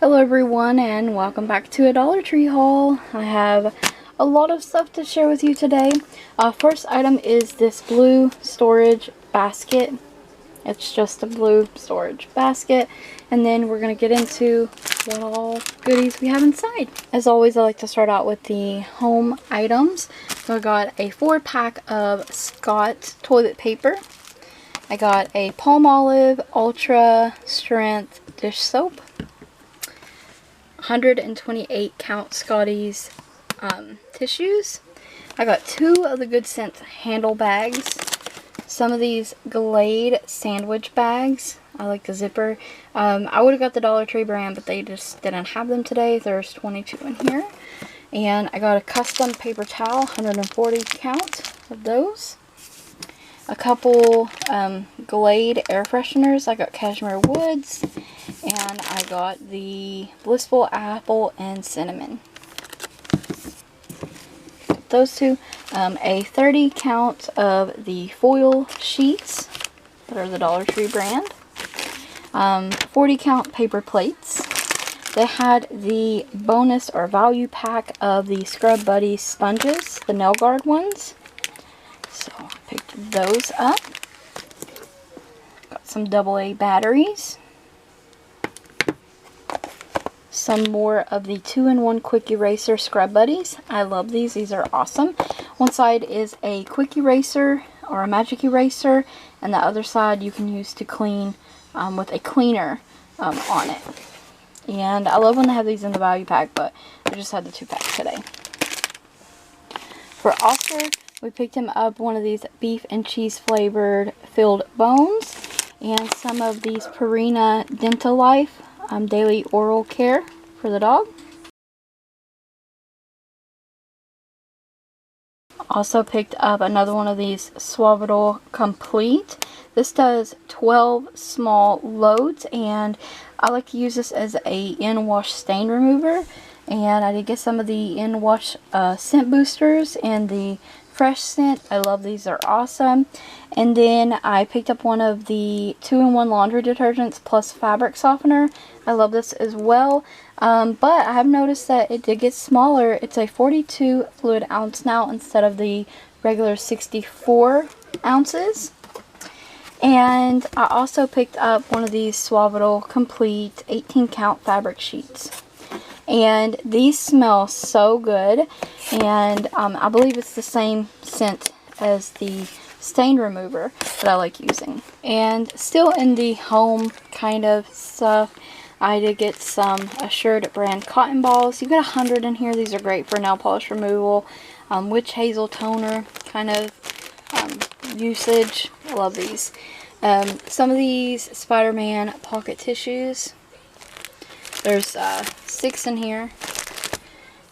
Hello everyone and welcome back to a Dollar Tree haul. I have a lot of stuff to share with you today. First item is this blue storage basket. It's just a blue storage basket. And then we're going to get into what all goodies we have inside. As always, I like to start out with the home items. So I got a 4-pack of Scott toilet paper. I got a Palmolive Ultra Strength dish soap. 128 count Scotties tissues. I got 2 of the Good Scent handle bags. Some of these Glade sandwich bags. I like the zipper. I would have got the Dollar Tree brand, but they just didn't have them today. There's 22 in here. And I got a custom paper towel, 140 count of those. A couple Glade air fresheners. I got Cashmere Woods. And I got the Blissful Apple and Cinnamon. Those two. A 30 count of the foil sheets that are the Dollar Tree brand. 40 count paper plates. They had the bonus or value pack of the Scrub Buddy sponges, the nail guard ones. So I picked those up. Got some AA batteries. Some more of the 2-in-1 Quick Eraser Scrub Buddies. I love these. These are awesome. One side is a quick eraser or a magic eraser, and the other side you can use to clean with a cleaner on it. And I love when they have these in the value pack, but I just had the 2-pack today. For Oscar, we picked him up one of these beef and cheese flavored filled bones and some of these Purina Dental Life daily oral care for the dog. Also picked up another one of these Suavital Complete. This does 12 small loads, and I like to use this as a in-wash stain remover. And I did get some of the in-wash scent boosters and the fresh scent. I love these, they're awesome. And then I picked up one of the 2-in-1 laundry detergents plus fabric softener. I love this as well. But I have noticed that it did get smaller. It's a 42 fluid ounce now instead of the regular 64 ounces. And I also picked up one of these Suavital Complete 18 count fabric sheets. And these smell so good. And I believe it's the same scent as the stain remover that I like using. And still in the home kind of stuff, I did get some Assured brand cotton balls. You get 100 in here. These are great for nail polish removal. Witch hazel toner kind of usage. I love these. Some of these Spiderman pocket tissues. There's 6 in here.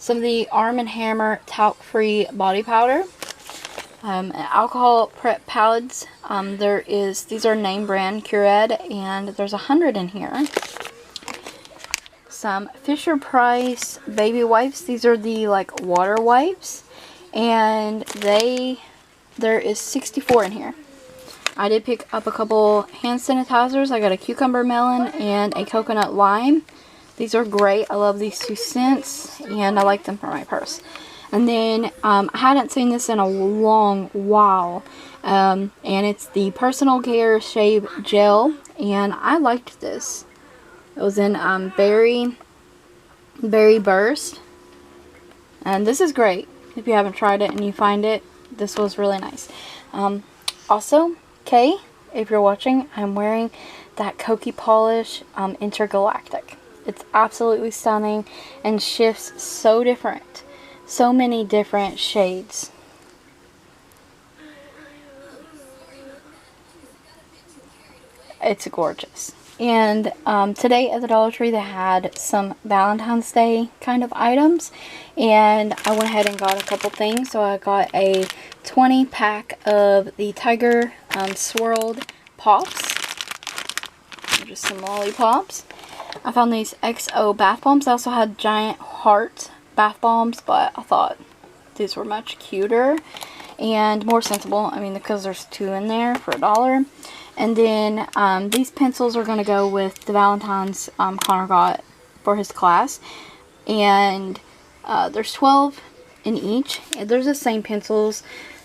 Some of the Arm & Hammer talc-free body powder. Alcohol prep pads. These are name brand Cured, and there's 100 in here. Some Fisher Price baby wipes. These are the like water wipes, and there is 64 in here. I did pick up a couple hand sanitizers. I got a cucumber melon and a coconut lime. These are great. I love these 2 scents, and I like them for my purse. And then I hadn't seen this in a long while, and it's the Personal Care Shave Gel, and I liked this. It was in Berry Burst, and this is great. If you haven't tried it and you find it, this was really nice. Also, Kay, if you're watching, I'm wearing that Kokie polish Intergalatic. It's absolutely stunning and shifts so different. So many different shades. It's gorgeous. And today at the Dollar Tree they had some Valentine's Day kind of items, and I went ahead and got a couple things. So I got a 20-pack of the Tiger Swirled Pops. Just some lollipops. I found these XO bath bombs. I also had Giant Heart bath bombs, but I thought these were much cuter and more sensible. I mean, because there's 2 in there for $1. And then these pencils are going to go with the Valentine's Connor got for his class. And there's 12 in each. And there's the same pencils.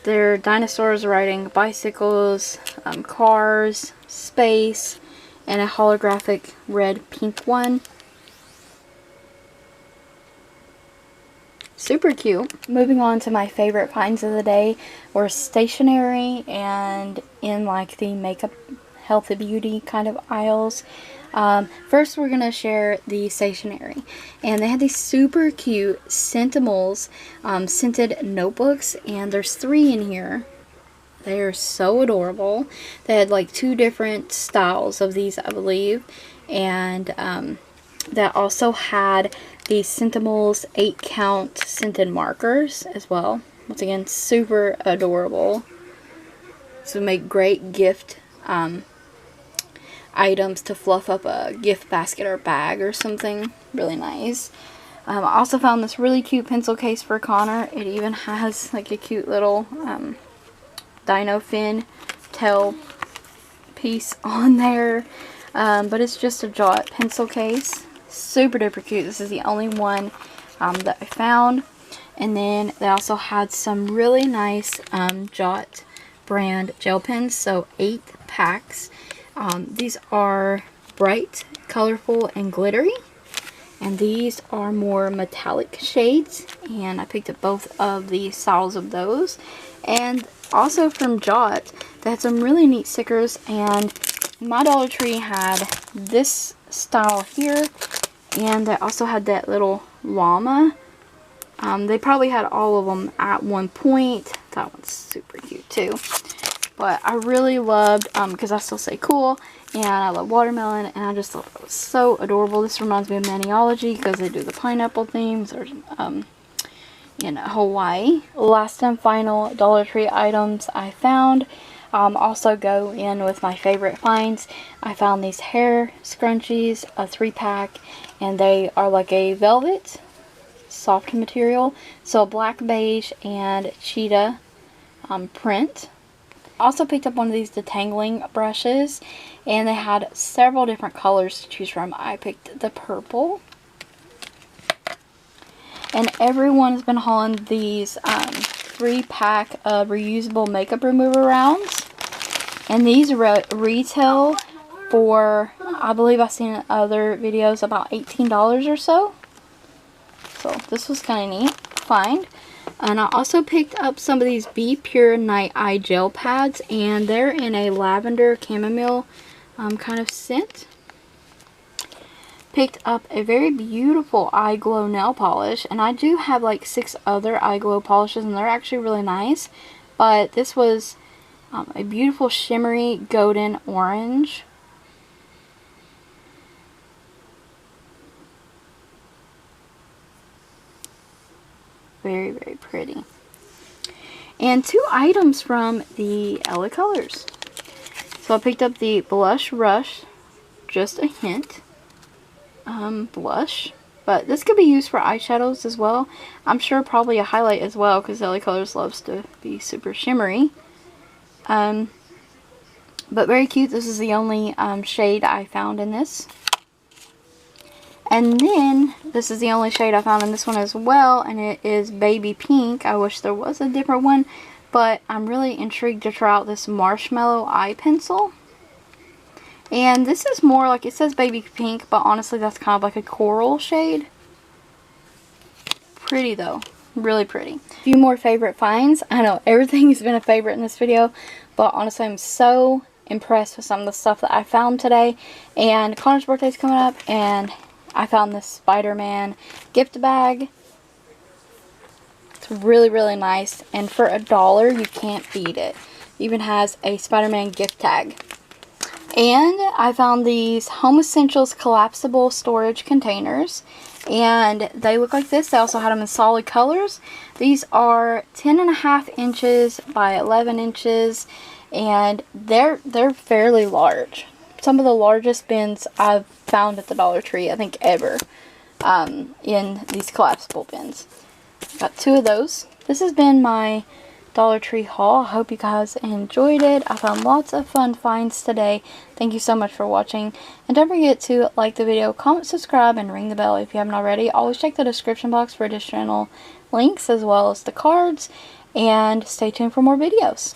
They're dinosaurs riding bicycles, cars, space, and a holographic red-pink one. Super cute. Moving on to my favorite finds of the day were stationery and in like the makeup, health and beauty kind of aisles. First we're going to share the stationery, and they had these super cute Sentimals scented notebooks, and there's 3 in here. They are so adorable. They had like 2 different styles of these, I believe, and that also had the Sentimals 8-count scented markers as well. Once again, super adorable. This would make great gift items to fluff up a gift basket or bag or something. Really nice. I also found this really cute pencil case for Connor. It even has like a cute little dino fin tail piece on there. But it's just a Jot pencil case. Super duper cute. This is the only one that I found. And then they also had some really nice Jot brand gel pens. So 8 packs. These are bright, colorful, and glittery. And these are more metallic shades. And I picked up both of the styles of those. And also from Jot, they had some really neat stickers. And my DollarTree had this style here. And they also had that little llama. They probably had all of them at one point. That one's super cute too. But I really loved, because I still say cool, and I love watermelon, and I just thought it was so adorable. This reminds me of Maniology, because they do the pineapple themes, or in Hawaii. Last and final DollarTree items I found also go in with my favorite finds. I found these hair scrunchies, a 3-pack, and they are like a velvet, soft material, so black, beige, and cheetah print. Also picked up one of these Detangling brushes, and they had several different colors to choose from. I picked the purple, and everyone has been hauling these 3-pack of reusable makeup remover rounds, and these retail for, I believe I've seen in other videos, about $18 or so. So this was kind of neat find. And I also picked up some of these Be Pure Night Eye Gel Pads, and they're in a lavender chamomile kind of scent. Picked up a very beautiful Eye Glow nail polish, and I do have like 6 other Eye Glow polishes, and they're actually really nice. But this was a beautiful shimmery golden orange. Very, very pretty. And 2 items from the LA Colors. So I picked up the Blush Rush, just a hint, blush. But this could be used for eyeshadows as well. I'm sure probably a highlight as well, because LA Colors loves to be super shimmery. But very cute. This is the only shade I found in this. And then, this is the only shade I found in this one as well, and it is Baby Pink. I wish there was a different one, but I'm really intrigued to try out this Marshmallow Eye Pencil. And this is more like, it says Baby Pink, but honestly that's kind of like a coral shade. Pretty though. Really pretty. A few more favorite finds. I know everything has been a favorite in this video, but honestly I'm so impressed with some of the stuff that I found today. And Connor's birthday's coming up, and I found this Spiderman gift bag. It's really, really nice. And for $1, you can't beat it. It even has a Spiderman gift tag. And I found these Home Essentials collapsible storage containers. And they look like this. They also had them in solid colors. These are 10.5 inches by 11 inches. And they're fairly large. Some of the largest bins I've found at the Dollar Tree, I think ever, in these collapsible bins. Got 2 of those. This has been my Dollar Tree haul. I hope you guys enjoyed it. I found lots of fun finds today. Thank you so much for watching. And don't forget to like the video, comment, subscribe, and ring the bell if you haven't already. Always check the description box for additional links as well as the cards. And stay tuned for more videos.